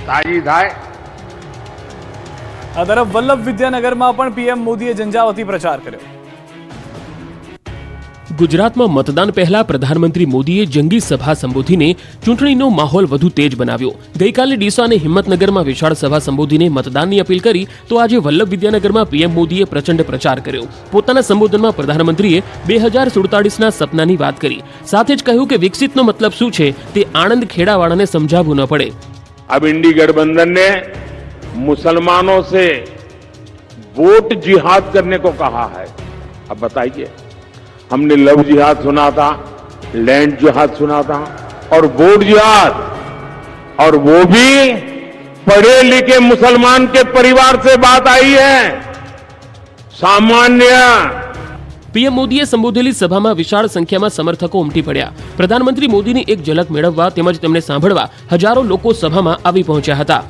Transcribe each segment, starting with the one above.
તાજી થાય। આ તરફ વલ્લભ વિદ્યાનગરમાં પણ પીએમ મોદીએ ઝંઝાવતી પ્રચાર કર્યો। ગુજરાતમાં મતદાન પહેલા પ્રધાનમંત્રી મોદીએ જંગી સભા સંબોધીને ચૂંટણીનો માહોલ વધુ તેજ બનાવ્યો। ગઈકાલે ડીસા અને હિંમતનગરમાં વિશાળ સભા સંબોધીને મતદાનની અપીલ કરી તો આજે વલ્લભ વિદ્યાનગરમાં પીએમ મોદીએ પ્રચંડ પ્રચાર કર્યો। પોતાના સંબોધનમાં પ્રધાનમંત્રીએ 2047ના સપનાની વાત કરી, સાથે જ કહ્યું કે વિકસિતનો મતલબ શું છે તે આણંદ ખેડાવાળાને સમજાવવું ન પડે। अब इंडी गठबंधन ने मुसलमानों से वोट जिहाद करने को कहा है। अब बताइए, हमने लव जिहाद सुना था, लैंड जिहाद सुना था और वोट जिहाद, और वो भी पढ़े लिखे मुसलमान के परिवार से बात आई है। सामान्य પીએમ મોદીએ સંબોધેલી સભામાં વિશાળ સંખ્યામાં સમર્થકો ઉમટી પડ્યા। પ્રધાનમંત્રી મોદીની એક ઝલક મેળવવા તેમજ તેમને સાંભળવા હજારો લોકો સભામાં આવી પહોંચ્યા હતા।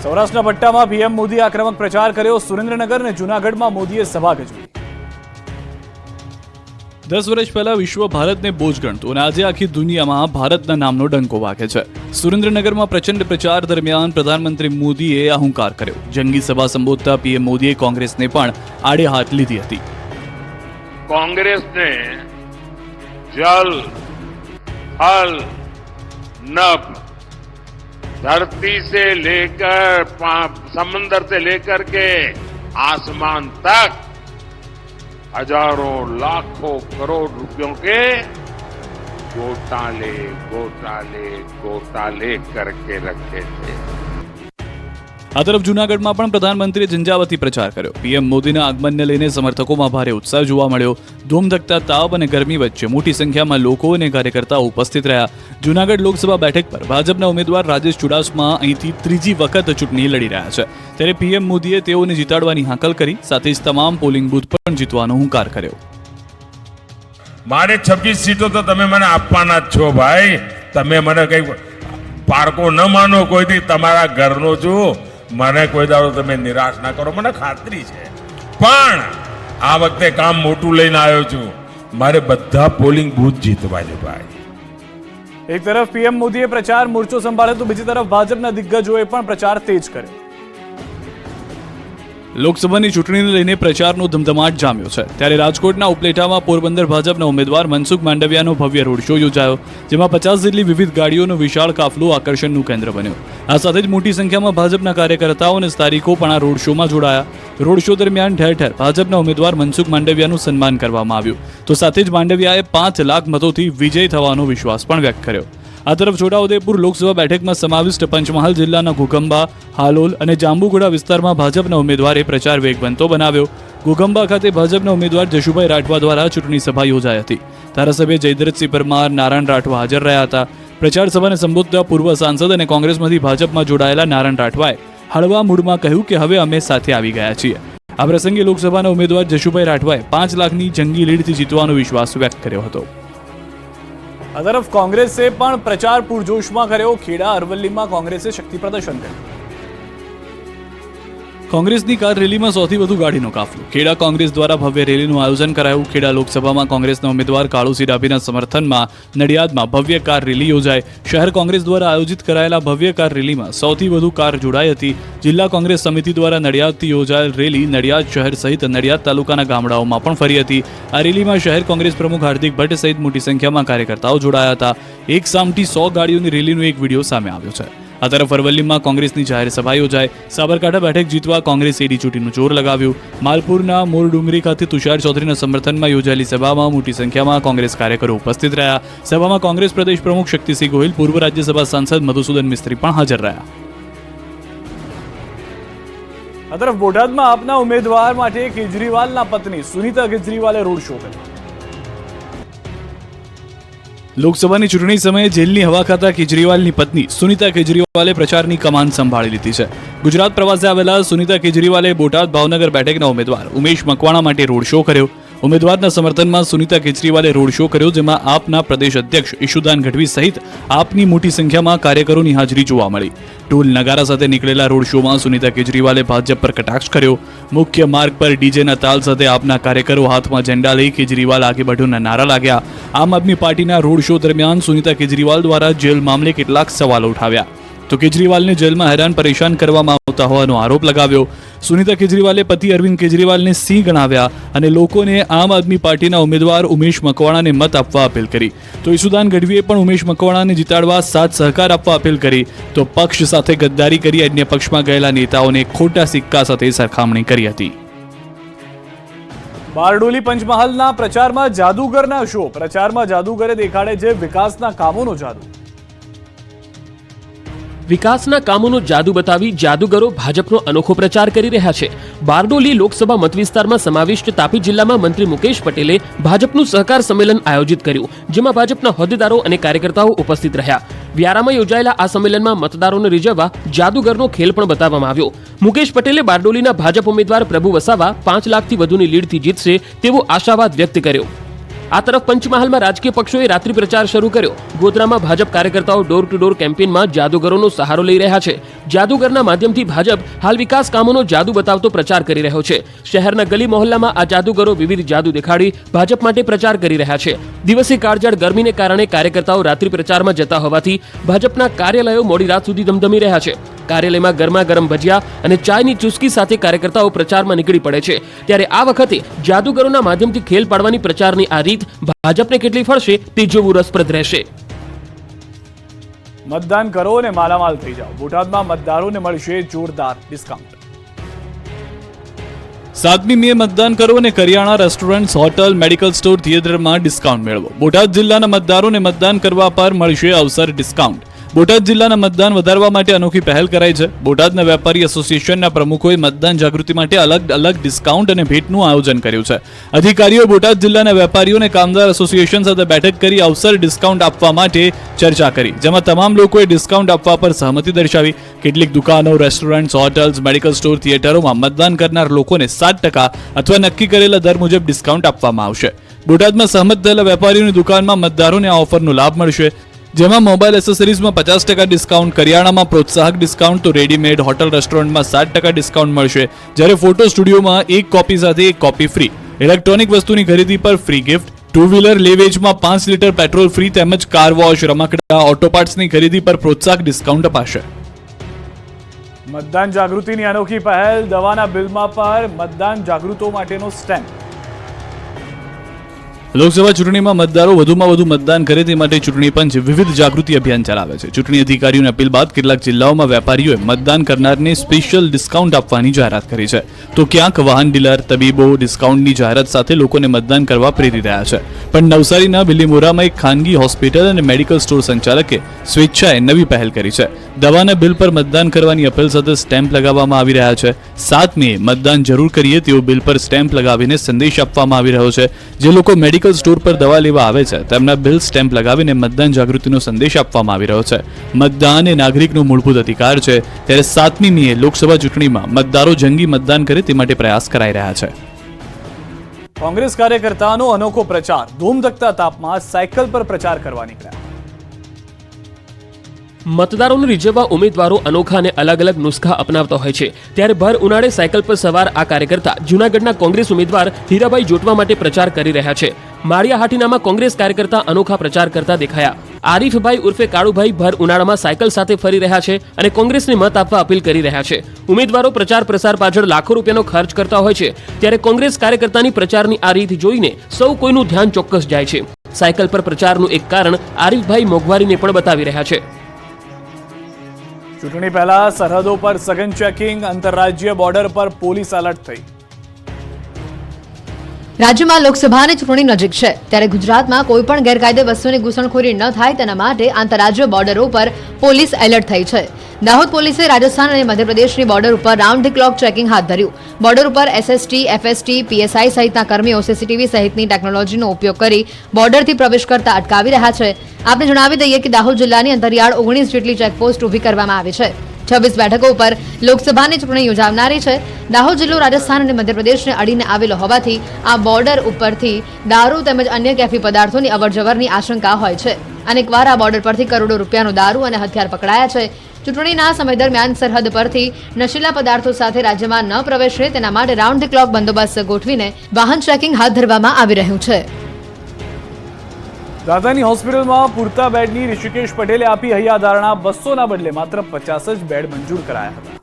સૌરાષ્ટ્રના પટ્ટામાં પીએમ મોદીએ આક્રમક પ્રચાર કર્યો। સુરેન્દ્રનગર અને જૂનાગઢમાં મોદીએ સભા ગજવી। 10 વર્ષ પહેલા વિશ્વ ભારતને બોજ ગણતું અને આજે આખી દુનિયામાં ભારતના નામનો ડંકો વાગે છે। સુરેન્દ્રનગરમાં પ્રચંડ પ્રચાર દરમિયાન પ્રધાનમંત્રી મોદીએ આ હુંકાર કર્યો। જંગી સભા સંબોધતા પીએમ મોદીએ કોંગ્રેસને પણ આડે હાથ લીધી હતી। कांग्रेस ने जल, थल, नभ, धरती से लेकर समंदर से लेकर के आसमान तक हजारों लाखों करोड़ रुपयों के घोटाले घोटाले घोटाले करके रखे थे। આ તરફ જૂનાગઢમાં પણ પ્રધાનમંત્રીએ ઝંઝાવતી પ્રચાર કર્યો। પીએમ મોદીના આગમનને લઈને સમર્થકોમાં ભારે ઉત્સાહ જોવા મળ્યો। ધૂમધકતા તાપ અને ગરમી વચ્ચે મોટી સંખ્યામાં લોકો અને કાર્યકર્તાઓ ઉપસ્થિત રહ્યા। જૂનાગઢ લોકસભા બેઠક પર ભાજપના ઉમેદવાર રાજેશ ચુડાસમા અહીંથી ત્રીજી વખત ચૂંટણી લડી રહ્યા છે, ત્યારે પીએમ મોદીએ તેઓને જીતાડવાની હાકલ કરી, સાથે જ તમામ પોલિંગ બૂથ પર જીતવાનો હુંકાર કર્યો। મારે 26 સીટો તો તમે મને આપવાના જ છો ભાઈ। તમે મને કઈ પારકો ન માનો, કોઈથી તમારા ઘરનો છું, મને કોઈ દાડો તમે નિરાશ ના કરો, મને ખાતરી છે। પણ આ વખતે કામ મોટું લઈને આવ્યો છું, મારે બધા પોલિંગ બૂથ જીતવા છે ભાઈ। એક તરફ પીએમ મોદીએ પ્રચાર મોરચો સંભાળ્યો તો બીજી તરફ ભાજપના દિગ્ગજોએ પણ પ્રચાર તેજ કર્યો। લોકસભાની ચૂંટણીને લઈને પ્રચારનો ધમધમાટ જામ્યો છે, ત્યારે રાજકોટના ઉપલેટામાં પોરબંદર ભાજપના ઉમેદવાર મનસુખ માંડવિયાનો ભવ્ય રોડ શો યોજાયો, જેમાં 50 જેટલી વિવિધ ગાડીઓનો વિશાળ કાફલો આકર્ષણનું કેન્દ્ર બન્યો। આ સાથે જ મોટી સંખ્યામાં ભાજપના કાર્યકર્તાઓ અને સ્થાનિકો પણ આ રોડ શોમાં જોડાયા। રોડ શો દરમિયાન ઠેર ઠેર ભાજપના ઉમેદવાર મનસુખ માંડવિયાનું સન્માન કરવામાં આવ્યું, તો સાથે જ માંડવિયાએ 5 લાખ મતોથી વિજય થવાનો વિશ્વાસ પણ વ્યક્ત કર્યો। આ તરફ છોટાઉદેપુર લોકસભા બેઠકમાં સમાવિષ્ટ પંચમહાલ જિલ્લાના ઘોઘંબા, હાલોલ અને જાંબુઘોડા વિસ્તારમાં ભાજપના ઉમેદવારે પ્રચાર વેગવંતો બનાવ્યો। ઘોઘંબા ખાતે ભાજપના ઉમેદવાર જશુભાઈ રાઠવા દ્વારા ચૂંટણી સભા યોજાઈ હતી। ધારાસભ્ય જયદ્રથસિંહ પરમાર, નારાયણ રાઠવા હાજર રહ્યા હતા। પ્રચાર સભાને સંબોધતા પૂર્વ સાંસદ અને કોંગ્રેસમાંથી ભાજપમાં જોડાયેલા નારાયણ રાઠવાએ હળવા મૂડમાં કહ્યું કે હવે અમે સાથે આવી ગયા છીએ। આ પ્રસંગે લોકસભાના ઉમેદવાર જશુભાઈ રાઠવાએ 5 લાખની જંગી લીડથી જીતવાનો વિશ્વાસ વ્યક્ત કર્યો હતો। આ તરફ કોંગ્રેસે પણ પ્રચાર પૂરજોશમાં કર્યો। ખેડા અરવલ્લીમાં કોંગ્રેસે શક્તિ પ્રદર્શન કર્યું। કોંગ્રેસની કાર રેલીમાં સૌથી વધુ ગાડીનો કાફલો। ખેડા કોંગ્રેસ દ્વારા ભવ્ય રેલીનું આયોજન કરાયું। ખેડા લોકસભામાં કોંગ્રેસના ઉમેદવાર કાળુસિંહ ડાભીના સમર્થનમાં નડિયાદમાં ભવ્ય કાર રેલી યોજાઈ। શહેર કોંગ્રેસ દ્વારા આયોજિત કરાયેલા ભવ્ય કાર રેલીમાં સૌથી વધુ કાર જોડાઈ હતી। જિલ્લા કોંગ્રેસ સમિતિ દ્વારા નડિયાદથી યોજાયેલ રેલી નડિયાદ શહેર સહિત નડિયાદ તાલુકાના ગામડાઓમાં પણ ફરી હતી। આ રેલીમાં શહેર કોંગ્રેસ પ્રમુખ હાર્દિક ભટ્ટ સહિત મોટી સંખ્યામાં કાર્યકર્તાઓ જોડાયા હતા। એક સામટી 100 ગાડીઓની રેલીનો એક વિડીયો સામે આવ્યો છે। આ તરફ અરવલ્લીમાં કોંગ્રેસની જાહેર સભા યોજાઈ। સાબરકાંઠા બેઠક જીતવા કોંગ્રેસે એડી ચૂંટીનું જોર લગાવ્યું। માલપુરના મોરડુંગરી ખાતે તુષાર ચૌધરીના સમર્થનમાં યોજાયેલી સભામાં મોટી સંખ્યામાં કોંગ્રેસ કાર્યકરો ઉપસ્થિત રહ્યા। સભામાં કોંગ્રેસ પ્રદેશ પ્રમુખ શક્તિસિંહ ગોહિલ, પૂર્વ રાજ્યસભા સાંસદ મધુસૂદન મિસ્ત્રી પણ હાજર રહ્યા। આ તરફ બોટાદમાં આપના ઉમેદવાર માટે કેજરીવાલના પત્ની સુનીતા કેજરીવાલે રોડ શો કર્યો। લોકસભાની ચૂંટણી સમયે જેલની હવા ખાતા કેજરીવાલની પત્ની સુનીતા કેજરીવાલે પ્રચારની કમાન સંભાળી લીધી છે। ગુજરાત પ્રવાસે આવેલા સુનીતા કેજરીવાલે બોટાદ ભાવનગર બેઠકના ઉમેદવાર ઉમેશ મકવાણા માટે રોડ શો કર્યો। ઉમેદવારના સમર્થનમાં સુનીતા કેજરીવાલે રોડ શો કર્યો, જેમાં આપના પ્રદેશ અધ્યક્ષ ઈશુદાન ગઢવી સહિત આપની મોટી સંખ્યામાં કાર્યકરોની હાજરી જોવા મળી. ઢોલ નગારા સાથે નીકળેલા રોડ શોમાં સુનીતા કેજરીવાલે ભાજપ પર કટાક્ષ કર્યો. મુખ્ય માર્ગ પર ડીજેના તાલ સાથે આપના કાર્યકરો હાથમાં ઝંડા લઈ કેજરીવાલ આગે બઢોના નારા લાગ્યા. આમ આદમી પાર્ટીના રોડ શો દરમિયાન સુનીતા કેજરીવાલ દ્વારા જેલ મામલે કેટલાક સવાલો ઉઠાવ્યા, તો કેજરીવાલને જેલમાં હેરાન પરેશાન કરવામાં આવતા હોવાનો આરોપ લગાવ્યો. સુનીતા કેજરીવાલે પતિ અરવિંદ કેજરીવાલને સિંહ ગણાવ્યા અને લોકોને આમ આદમી પાર્ટીના ઉમેદવાર ઉમેશ મકવાણાને મત આપવા અપીલ કરી. તો ઈશુદાન ગઢવીએ પણ ઉમેશ મકવાણાને જીતાડવા સાથ સહકાર આપવા અપીલ કરી. તો પક્ષ સાથે ગદ્દારી કરી અન્ય પક્ષમાં ગયેલા નેતાઓને ખોટા સિક્કા સાથે સરખામણી કરી હતી. બારડોલી પંચમહાલના પ્રચારમાં જાદુગરના શો. પ્રચારમાં જાદુગરે દેખાડે છે વિકાસના કામોનો જાદુ. વિકાસના કામોનો જાદુ બતાવી જાદુગરો ભાજપનો અનોખો પ્રચાર કરી રહ્યા છે. બારડોલી લોકસભા મતવિસ્તારમાં સમાવિષ્ટ તાપી જિલ્લામાં મંત્રી મુકેશ પટેલે ભાજપનું સહકાર સંમેલન આયોજિત કર્યું, જેમાં ભાજપના હોદ્દેદારો અને કાર્યકર્તાઓ ઉપસ્થિત રહ્યા. વ્યારામાં યોજાયેલા આ સંમેલનમાં મતદારોને રીઝવવા જાદુગરનો ખેલ પણ બતાવવામાં આવ્યો. મુકેશ પટેલે બારડોલીના ભાજપ ઉમેદવાર પ્રભુ વસાવા 5 લાખથી વધુની લીડથી જીતશે તેવો આશાવાદ વ્યક્ત કર્યો. આ તરફ પંચમહાલમાં રાજકીય પક્ષોએ રાત્રિ પ્રચાર શરૂ કર્યો. ગોધરામાં ભાજપ કાર્યકર્તાઓ ડોર ટુ ડોર કેમ્પેઇનમાં જાદુગરોનો સહારો લઈ રહ્યા છે. જાદુગરના માધ્યમથી ભાજપ હાલ વિકાસ કામોનો જાદુ બતાવતો પ્રચાર કરી રહ્યો છે. શહેરના ગલી મહોલ્લામાં આ જાદુગરો વિવિધ જાદુ દેખાડી ભાજપ માટે પ્રચાર કરી રહ્યા છે. દિવસે કાળઝાળ ગરમીને કારણે કાર્યકર્તાઓ રાત્રિ પ્રચારમાં જતા હોવાથી ભાજપના કાર્યાલયો મોડી રાત સુધી ધમધમી રહ્યા છે. કાર્યાલયમાં ગરમા ગરમ ભજીયા અને ચાયની ચુસ્કી સાથે કાર્યકર્તાઓ પ્રચારમાં નીકળી પડે છે. ત્યારે આ વખતે જાદુગરોના માધ્યમથી ખેલ પાડવાની પ્રચારની આ રીત ભાજપને કેટલી ફળશે તે જોવું રસપ્રદ રહેશે. મતદાન કરો અને માલામાલ થઈ જાઓ. બોટાદમાં મતદારોને મળશે જોરદાર ડિસ્કાઉન્ટ. 7મી મે મતદાન કરો અને કરિયાણા, રેસ્ટોરન્ટ, હોટલ, મેડિકલ સ્ટોર, થિયેટરમાં ડિસ્કાઉન્ટ મેળવો. બોટાદ જિલ્લાના મતદારોને મતદાન કરવા પર મળશે અવસર ડિસ્કાઉન્ટ. બોટાદ જિલ્લાના મતદાન વધારવા માટે અનોખી પહેલ કરાઈ છે. બોટાદના વેપારી એસોસિએશનના પ્રમુખોએ મતદાન જાગૃતિ માટે અલગ અલગ ડિસ્કાઉન્ટ અને ભેટનું આયોજન કર્યું છે. અધિકારીઓ બોટાદ જિલ્લાના વેપારીઓ અને કામદાર એસોસિએશન સાથે બેઠક કરી અવસર ડિસ્કાઉન્ટ આપવા માટે ચર્ચા કરી, જેમાં તમામ લોકોએ ડિસ્કાઉન્ટ આપવા પર સહમતિ દર્શાવી. કેટલીક દુકાનો, રેસ્ટોરન્ટ, હોટલ્સ, મેડિકલ સ્ટોર, થિયેટરોમાં મતદાન કરનાર લોકોને 7% અથવા નક્કી કરેલા દર મુજબ ડિસ્કાઉન્ટ આપવામાં આવશે. બોટાદમાં સહમત થયેલા વેપારીઓની દુકાનમાં મતદારોને આ ઓફરનો લાભ મળશે, જેમાં મોબાઈલ એસેસરીઝમાં 50% ડિસ્કાઉન્ટ, કરિયાણામાં પ્રોત્સાહક ડિસ્કાઉન્ટ, તો રેડીમેડ, હોટલ, રેસ્ટોરન્ટમાં 60% ડિસ્કાઉન્ટ મળશે. જ્યારે ફોટો સ્ટુડિયોમાં 1 કોપી સાથે 1 કોપી ફ્રી, ઇલેક્ટ્રોનિક વસ્તુની ખરીદી પર ફ્રી ગિફ્ટ, 2 વ્હીલર લેવેજમાં 5 લીટર પેટ્રોલ ફ્રી તેમજ કાર વોશ, રમકડા, ઓટો પાર્ટ્સની ખરીદી પર પ્રોત્સાહક ડિસ્કાઉન્ટ અપાશે. મતદાન જાગૃતિની અનોખી પહેલ. દવાના બિલમાં પર મતદાન જાગૃતો માટેનો સ્ટેમ્પ. લોકસભા ચૂંટણીમાં મતદારો વધુમાં વધુ મતદાન કરે તે માટે ચૂંટણી પંચ વિવિધ જાગૃતિ અભિયાન ચલાવે છે. ચૂંટણી અધિકારીઓની અપીલ બાદ કેટલાક જિલ્લાઓમાં વેપારીઓએ મતદાન કરનારને સ્પેશિયલ ડિસ્કાઉન્ટ આપવાની જાહેરાત કરી છે. તો ક્યાંક વાહન ડીલર, તબીબો ડિસ્કાઉન્ટની જાહેરાત સાથે લોકોને મતદાન કરવા પ્રેરી રહ્યા છે. પણ નવસારીના બિલીમોરામાં એક ખાનગી હોસ્પિટલ અને મેડિકલ સ્ટોર સંચાલકે સ્વેચ્છાએ નવી પહેલ કરી છે. દવાના બિલ પર મતદાન કરવાની અપીલ સાથે સ્ટેમ્પ લગાવવામાં આવી રહ્યા છે. 7 મે મતદાન જરૂર કરીએ તેવો બિલ પર સ્ટેમ્પ લગાવીને સંદેશ આપવામાં આવી રહ્યો છે. જે લોકો મેડિકલ સ્ટોર પર દવા લેવા આવે છે તેમના બિલ સ્ટેમ્પ લગાવીને મતદાન જાગૃતિનો સંદેશ આપવામાં આવી રહ્યો છે. મતદાન એ નાગરિકનો મૂળભૂત અધિકાર છે, ત્યારે 7મી મીએ લોકસભા ચૂંટણીમાં મતદારો જંગી મતદાન કરે તે માટે પ્રયાસ કરાઈ રહ્યા છે. કોંગ્રેસ કાર્યકર્તાનો અનોખો પ્રચાર. ધૂમધકતા તાપમાં સાયકલ પર પ્રચાર કરવા નીકળ્યા. મતદારોને રીઝવવા ઉમેદવારો અનોખા અને અલગ અલગ નુસ્ખા અપનાવતા હોય છે. ત્યારે ભર ઉનાળે સાયકલ પર સવાર આ કાર્યકર્તા જૂનાગઢના કોંગ્રેસ ઉમેદવાર હીરાભાઈ જોટવા માટે પ્રચાર કરી રહ્યા છે. માળિયા હાટીનામાં કોંગ્રેસ કાર્યકર્તા અનોખા પ્રચાર કરતા દેખાયા. આરીફભાઈ ઉર્ફે કાળુભાઈ ભર ઉનાળામાં સાયકલ સાથે ફરી રહ્યા છે અને કોંગ્રેસને મત આપવા અપીલ કરી રહ્યા છે. ઉમેદવારો પ્રચાર પ્રસાર પાછળ લાખો રૂપિયાનો ખર્ચ કરતા હોય છે, ત્યારે કોંગ્રેસ કાર્યકર્તાની પ્રચારની આ રીત જોઈને સૌ કોઈનું ધ્યાન ચોક્કસ જાય છે. સાયકલ પર પ્રચારનું એક કારણ આરીફભાઈ મોંઘવારીને પણ બતાવી રહ્યા છે. ચૂંટણી પહેલા સરહદો પર સઘન ચેકિંગ. આંતરરાજ્ય બોર્ડર પર પોલીસ એલર્ટ થઈ. રાજ્યમાં લોકસભાની ચૂંટણી નજીક છે, ત્યારે ગુજરાતમાં કોઈ પણ ગેરકાયદે વસ્તુની ઘૂસણખોરી ન થાય તેના માટે આંતરરાજ્ય બોર્ડરો પર પોલીસ એલર્ટ થઈ છે. દાહોદ પોલીસે રાજસ્થાન અને મધ્યપ્રદેશની બોર્ડર ઉપર રાઉન્ડ ધી ક્લોક ચેકિંગ હાથ ધર્યું. બોર્ડર ઉપર એસએસટી, એફએસટી, પીએસઆઈ સહિતના કર્મીઓ સીસીટીવી સહિતની ટેકનોલોજીનો ઉપયોગ કરી બોર્ડરથી પ્રવેશ કરતા અટકાવી રહ્યા છે. આપને જણાવી દઈએ કે દાહોદ જિલ્લાની અંતરિયાળ 19 જેટલી ચેકપોસ્ટ ઊભી કરવામાં આવી છે. 26 બેઠકો ઉપર લોકસભાની ચૂંટણી યોજાનારી છે. દાહોદ જિલ્લો રાજસ્થાન અને મધ્યપ્રદેશને અડીને આવેલો હોવાથી આ બોર્ડર ઉપરથી દારૂ તેમજ અન્ય કેફી પદાર્થોની અવરજવરની આશંકા હોય છે. અનેકવાર આ બોર્ડર પરથી કરોડો રૂપિયાનો દારૂ અને હથિયાર પકડાયા છે. ચૂંટણીના સમય દરમિયાન સરહદ પરથી નશીલા પદાર્થો સાથે રાજ્યમાં ન પ્રવેશે તેના માટે રાઉન્ડ ધી ક્લોક બંદોબસ્ત ગોઠવીને વાહન ચેકિંગ હાથ ધરવામાં આવી રહ્યું છે. રાજધાની હોસ્પિટલમાં પૂરતા બેડની ઋષિકેશ પટેલે આપી હૈયાધારણા. 200ના બદલે માત્ર 50 જ બેડ મંજૂર કરાયા હતા.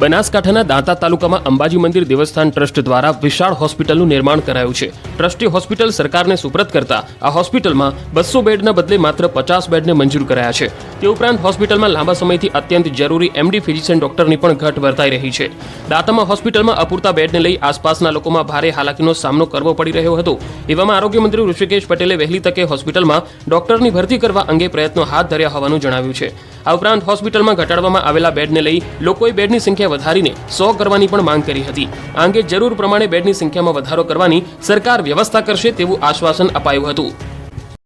બનાસકાંઠાના દાંતા તાલુકામાં અંબાજી મંદિર દેવસ્થાન ટ્રસ્ટ દ્વારા વિશાળ હોસ્પિટલનું નિર્માણ કરાયું છે. ટ્રસ્ટે હોસ્પિટલ સરકારને સુપ્રત કરતા આ હોસ્પિટલમાં 200 બેડના બદલે માત્ર 50 બેડને મંજૂર કરાયા છે. તે ઉપરાંત હોસ્પિટલમાં લાંબા સમયથી અત્યંત જરૂરી MD ફિઝિશિયન ડોક્ટરની પણ ઘટ વર્તાઈ રહી છે. દાંતામાં હોસ્પિટલમાં અપૂરતા બેડને લઈ આસપાસના લોકોમાં ભારે હાલાકીનો સામનો કરવો પડી રહ્યો હતો. એવામાં આરોગ્ય મંત્રી ઋષિકેશ પટેલે વહેલી તકે હોસ્પિટલમાં ડોક્ટરની ભરતી કરવા અંગે પ્રયત્નો હાથ ધર્યા હોવાનું જણાવ્યું છે. આ ઉપરાંત હોસ્પિટલમાં ઘટાડવામાં આવેલા બેડને લઈ લોકોએ બેડની સંખ્યા વધારીને 100 કરવાની પણ માંગ કરી હતી. આ અંગે જરૂર પ્રમાણે બેડની સંખ્યામાં વધારો કરવાની સરકાર વ્યવસ્થા કરશે તેવું આશ્વાસન અપાયું હતું.